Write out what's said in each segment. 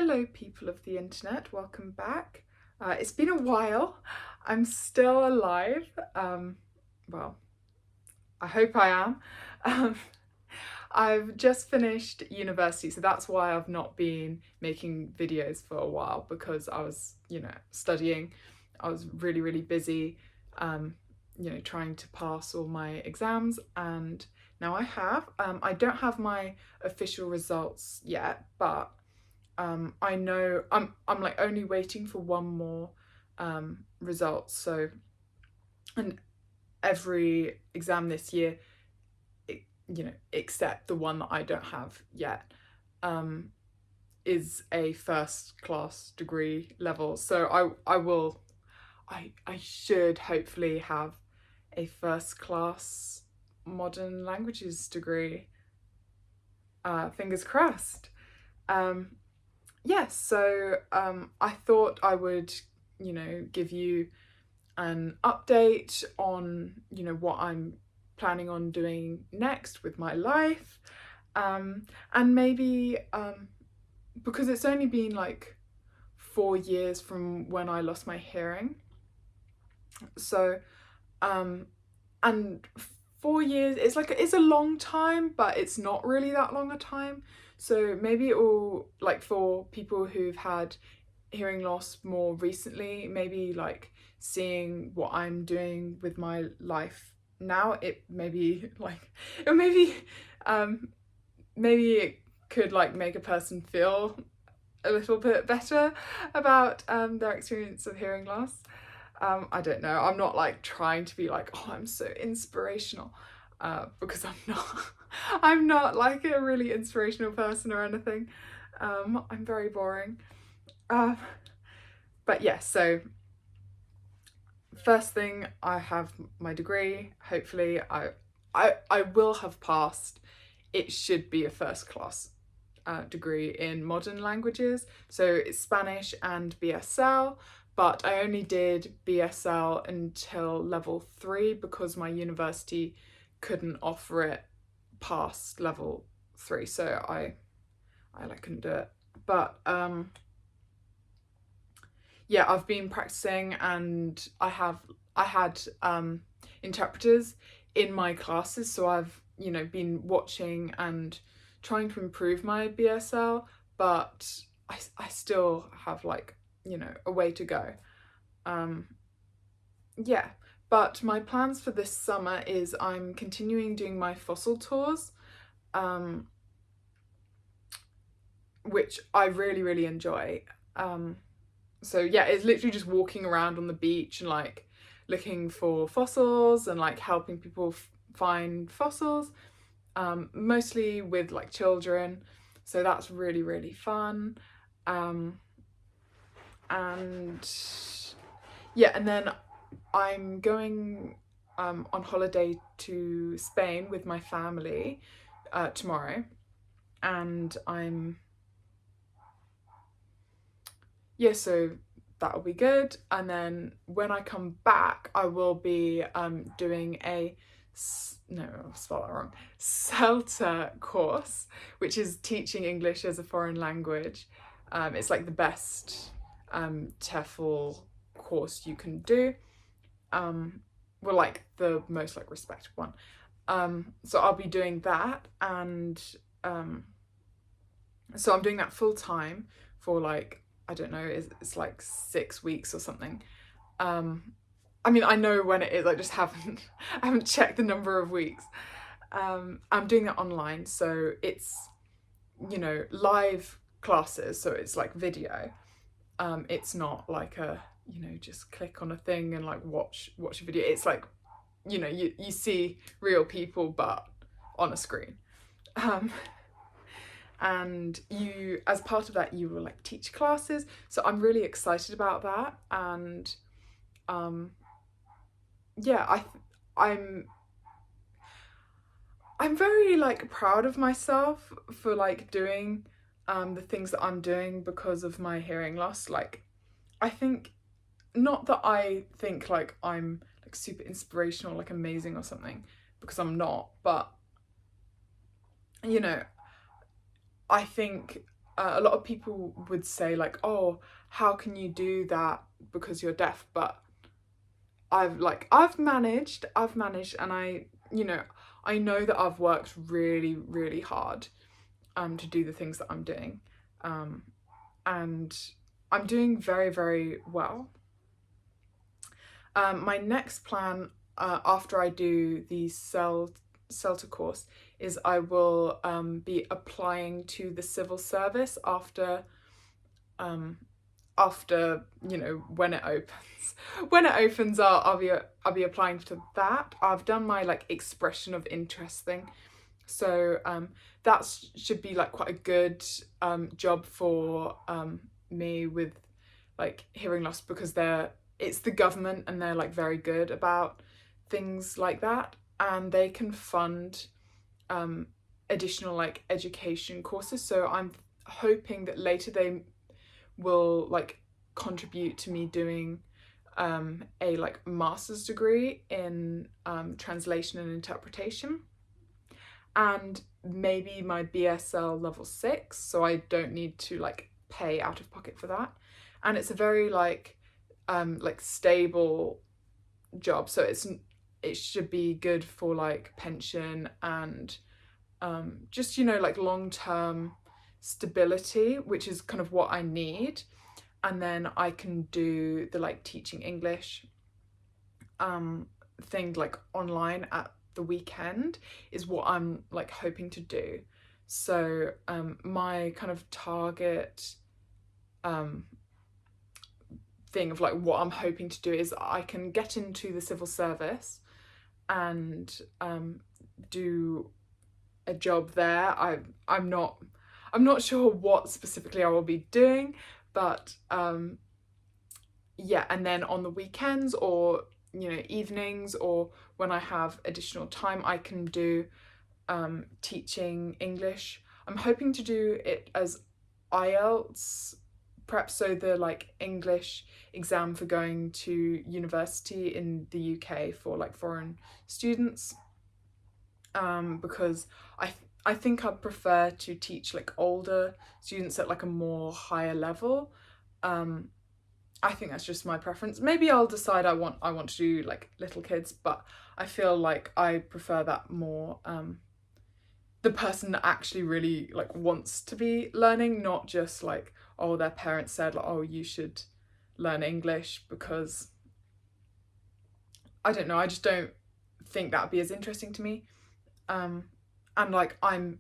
Hello people of the internet, welcome back. It's been a while. I'm still alive. Well, I hope I am. Um, I've just finished university, so that's why I've not been making videos for a while, because I was, studying. I was really, really busy, trying to pass all my exams, and now I have. I don't have my official results yet, but I know I'm like only waiting for one more result. So, and every exam this year, except the one that I don't have yet, is a first class degree level. So I should hopefully have a first class modern languages degree. Fingers crossed. I thought I would, give you an update on, what I'm planning on doing next with my life. And maybe, because it's only been like 4 years from when I lost my hearing. So, and 4 years, it's a long time, but it's not really that long a time. So maybe it will, like, for people who've had hearing loss more recently, maybe like seeing what I'm doing with my life now, it maybe like it maybe maybe it could like make a person feel a little bit better about their experience of hearing loss. I don't know. I'm not like trying to be like, oh, I'm so inspirational, because I'm not. I'm not like a really inspirational person or anything. I'm very boring. But yeah, so first thing, I have my degree. Hopefully, I will have passed. It should be a first class degree in modern languages. So it's Spanish and BSL. But I only did BSL until level 3 because my university couldn't offer it past level 3, so I like couldn't do it. But yeah, I've been practicing, and I had interpreters in my classes, so I've been watching and trying to improve my BSL, but I still have like a way to go. Yeah, but my plans for this summer is I'm continuing doing my fossil tours, which I really, really enjoy. So yeah, it's literally just walking around on the beach and like looking for fossils and like helping people find fossils, mostly with like children. So that's really, really fun. And yeah, and then I'm going on holiday to Spain with my family tomorrow, and so that'll be good. And then when I come back, I will be doing a I'll spell that wrong, CELTA course, which is teaching English as a foreign language. It's like the best TEFL course you can do. Well, like the most like respected one. So I'll be doing that, and so I'm doing that full time for like, I don't know, it's like 6 weeks or something. I mean, I know when it is, I just haven't I haven't checked the number of weeks. I'm doing that online, so it's live classes, so it's like video. It's not like a just click on a thing and like watch a video. It's like you see real people but on a screen. And you, as part of that, you will like teach classes, so I'm really excited about that. And yeah, I'm very like proud of myself for like doing the things that I'm doing because of my hearing loss. Like, I think, not that I think like I'm like super inspirational, like amazing or something, because I'm not, but I think a lot of people would say like, oh, how can you do that because you're deaf? But I've managed, and I know that I've worked really, really hard to do the things that I'm doing, and I'm doing very, very well. My next plan after I do the CELTA course is I will be applying to the civil service after when it opens. When it opens, I'll be applying to that. I've done my like expression of interest thing, so that should be like quite a good job for me with like hearing loss, because it's the government and they're like very good about things like that, and they can fund additional like education courses. So I'm hoping that later they will like contribute to me doing a like master's degree in translation and interpretation, and maybe my BSL level 6, so I don't need to like pay out of pocket for that. And it's a very like stable job, so it should be good for like pension and just like long-term stability, which is kind of what I need. And then I can do the like teaching English thing like online at the weekend is what I'm like hoping to do. So my kind of target thing of like what I'm hoping to do is I can get into the civil service and do a job there. I'm not sure what specifically I will be doing, but yeah, and then on the weekends or evenings, or when I have additional time, I can do teaching English. I'm hoping to do it as IELTS prep, so the like English exam for going to university in the UK for like foreign students, because I think I'd prefer to teach like older students at like a more higher level. I think that's just my preference. Maybe I'll decide I want to do like little kids, but I feel like I prefer that more. The person that actually really like wants to be learning, not just like, oh, their parents said like, oh, you should learn English, because I don't know, I just don't think that'd be as interesting to me. And like I'm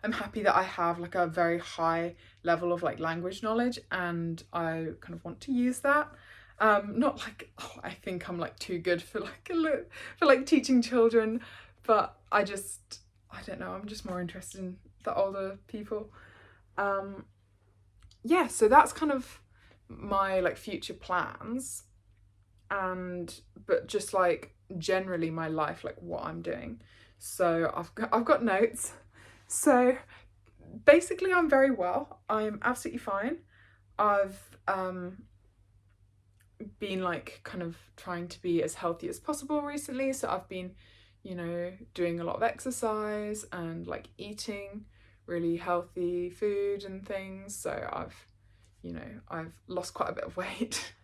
happy that I have like a very high level of like language knowledge, and I kind of want to use that. Not like, oh, I think I'm like too good for like teaching children, but I don't know, I'm just more interested in the older people. Yeah, so that's kind of my like future plans, but just like generally my life, like what I'm doing. So I've got notes. So basically I'm very well. I'm absolutely fine. I've been like kind of trying to be as healthy as possible recently. So I've been, doing a lot of exercise and like eating really healthy food and things. So I've lost quite a bit of weight.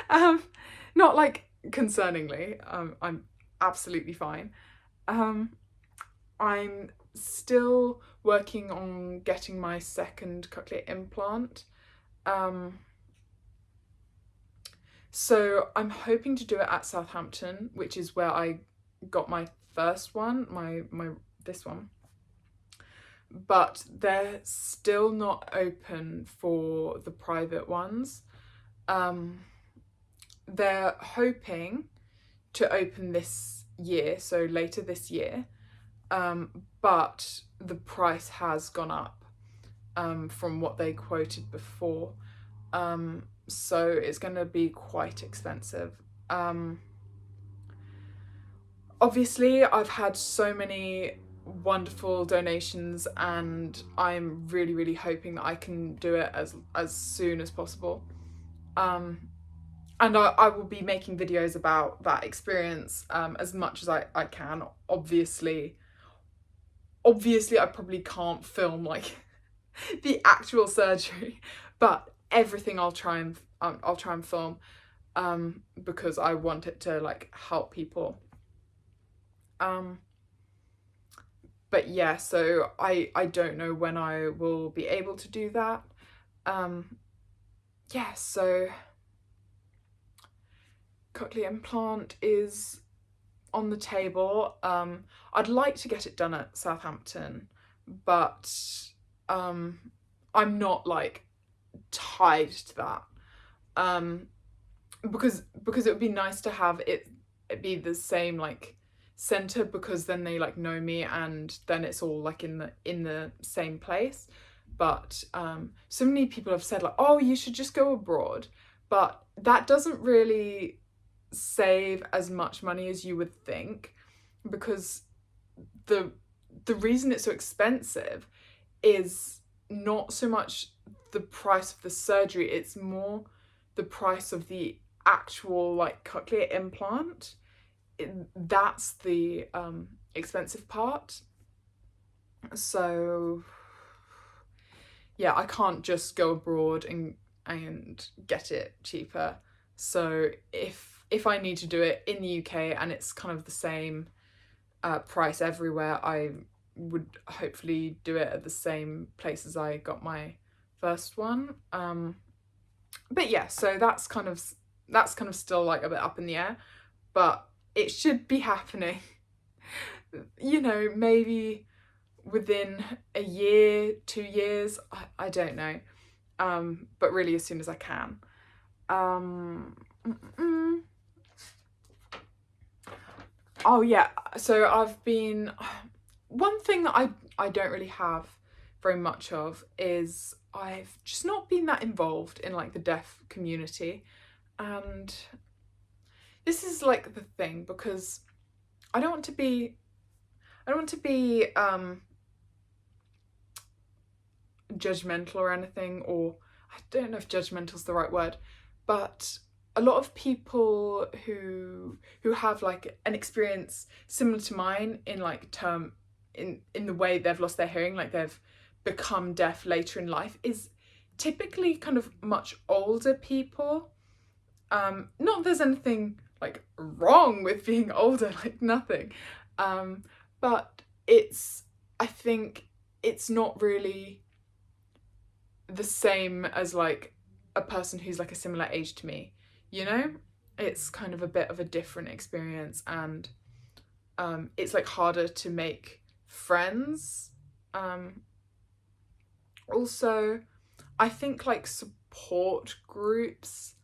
Not like concerningly. I'm absolutely fine. I'm still working on getting my second cochlear implant. So I'm hoping to do it at Southampton, which is where I got my first one, my this one. But they're still not open for the private ones. They're hoping to open this year, so later this year, but the price has gone up from what they quoted before, so it's going to be quite expensive. Obviously, I've had so many wonderful donations, and I'm really, really hoping that I can do it as soon as possible. And I will be making videos about that experience as much as I can. Obviously I probably can't film like the actual surgery, but everything I'll try and film, because I want it to like help people. But yeah, so I don't know when I will be able to do that. Yeah, so cochlear implant is on the table. I'd like to get it done at Southampton, but I'm not like tied to that. Because it would be nice to have it be the same like center, because then they like know me and then it's all like in the same place. But so many people have said like, oh, you should just go abroad, but that doesn't really save as much money as you would think, because the reason it's so expensive is not so much the price of the surgery, it's more the price of the actual like cochlear implant. That's the expensive part. So yeah, I can't just go abroad and get it cheaper. So if I need to do it in the UK and it's kind of the same price everywhere, I would hopefully do it at the same place as I got my first one. But yeah, so that's kind of still like a bit up in the air, but it should be happening. You know, maybe within a year, 2 years, I don't know. But really as soon as I can. Oh yeah, so I've been, one thing that I don't really have very much of is I've just not been that involved in like the deaf community. And this is like the thing, because I don't want to be judgmental or anything, or I don't know if judgmental is the right word, but a lot of people who have like an experience similar to mine in like in the way they've lost their hearing, like they've become deaf later in life, is typically kind of much older people. Not that there's anything like wrong with being older, like nothing. But I think it's not really the same as like a person who's like a similar age to me, you know? It's kind of a bit of a different experience, and it's like harder to make friends. Also, I think like support groups,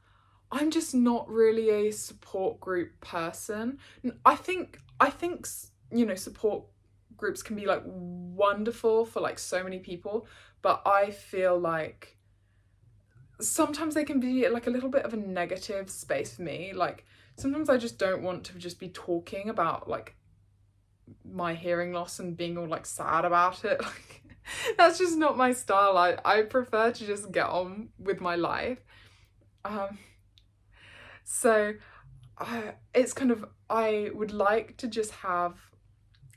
I'm just not really a support group person. I think you know, support groups can be like wonderful for like so many people, but I feel like sometimes they can be like a little bit of a negative space for me. Like sometimes I just don't want to just be talking about like my hearing loss and being all like sad about it. Like that's just not my style. I prefer to just get on with my life. So it's kind of, I would like to just have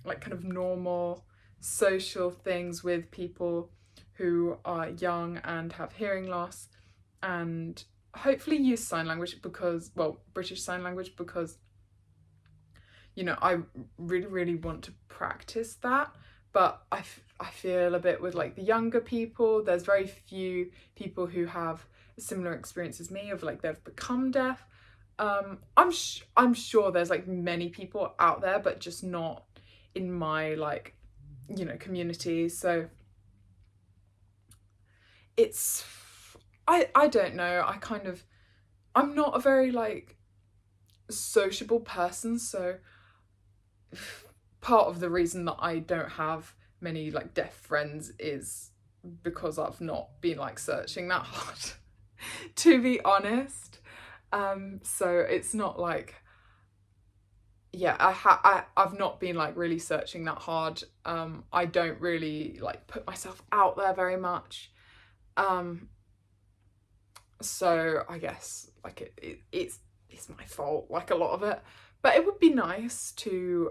like kind of normal social things with people who are young and have hearing loss, and hopefully use sign language, because, well, British Sign Language, because, you know, I really want to practice that. But I feel a bit with like the younger people, there's very few people who have a similar experience as me of like they've become deaf. I'm sure there's like many people out there, but just not in my like, you know, community. So it's, I don't know, I'm not a very like sociable person, so part of the reason that I don't have many like deaf friends is because I've not been like searching that hard, to be honest. So it's not like, yeah, I've not been like really searching that hard. I don't really like put myself out there very much. So I guess like it's my fault, like a lot of it. But it would be nice to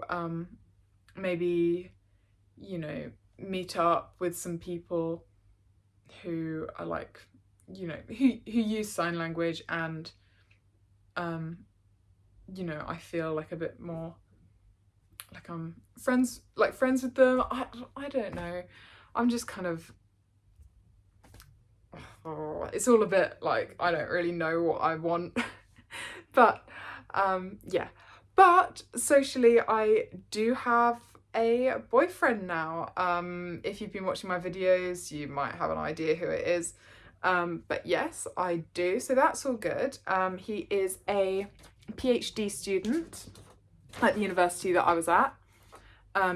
maybe, you know, meet up with some people who are like, you know, who use sign language, and you know, I feel like a bit more like I'm friends with them. I don't know. I'm just kind of, oh, it's all a bit like I don't really know what I want. But yeah. But socially, I do have a boyfriend now. If you've been watching my videos, you might have an idea who it is. But yes, I do. So that's all good. He is a PhD student at the university that I was at.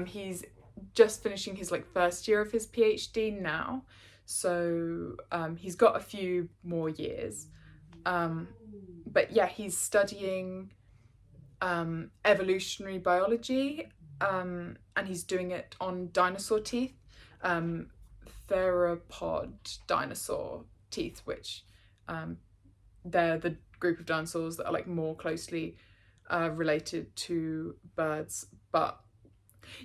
He's just finishing his like first year of his PhD now. So he's got a few more years. But yeah, he's studying evolutionary biology, and he's doing it on dinosaur teeth, theropod dinosaur teeth, which they're the group of dinosaurs that are like more closely related to birds. But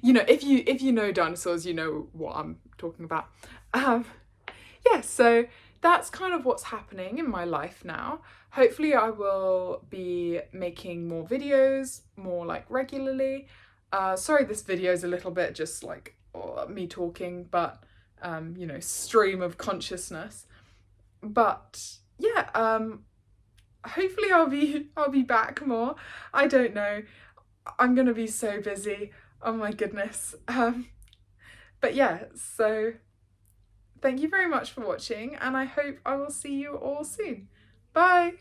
you know, if you know dinosaurs, you know what I'm talking about. Yeah, so that's kind of what's happening in my life now. Hopefully I will be making more videos, more like regularly. Sorry this video is a little bit just like me talking, but you know, stream of consciousness. But yeah, hopefully I'll be back more. I don't know. I'm gonna be so busy. Oh my goodness. But yeah, so thank you very much for watching, and I hope I will see you all soon. Bye!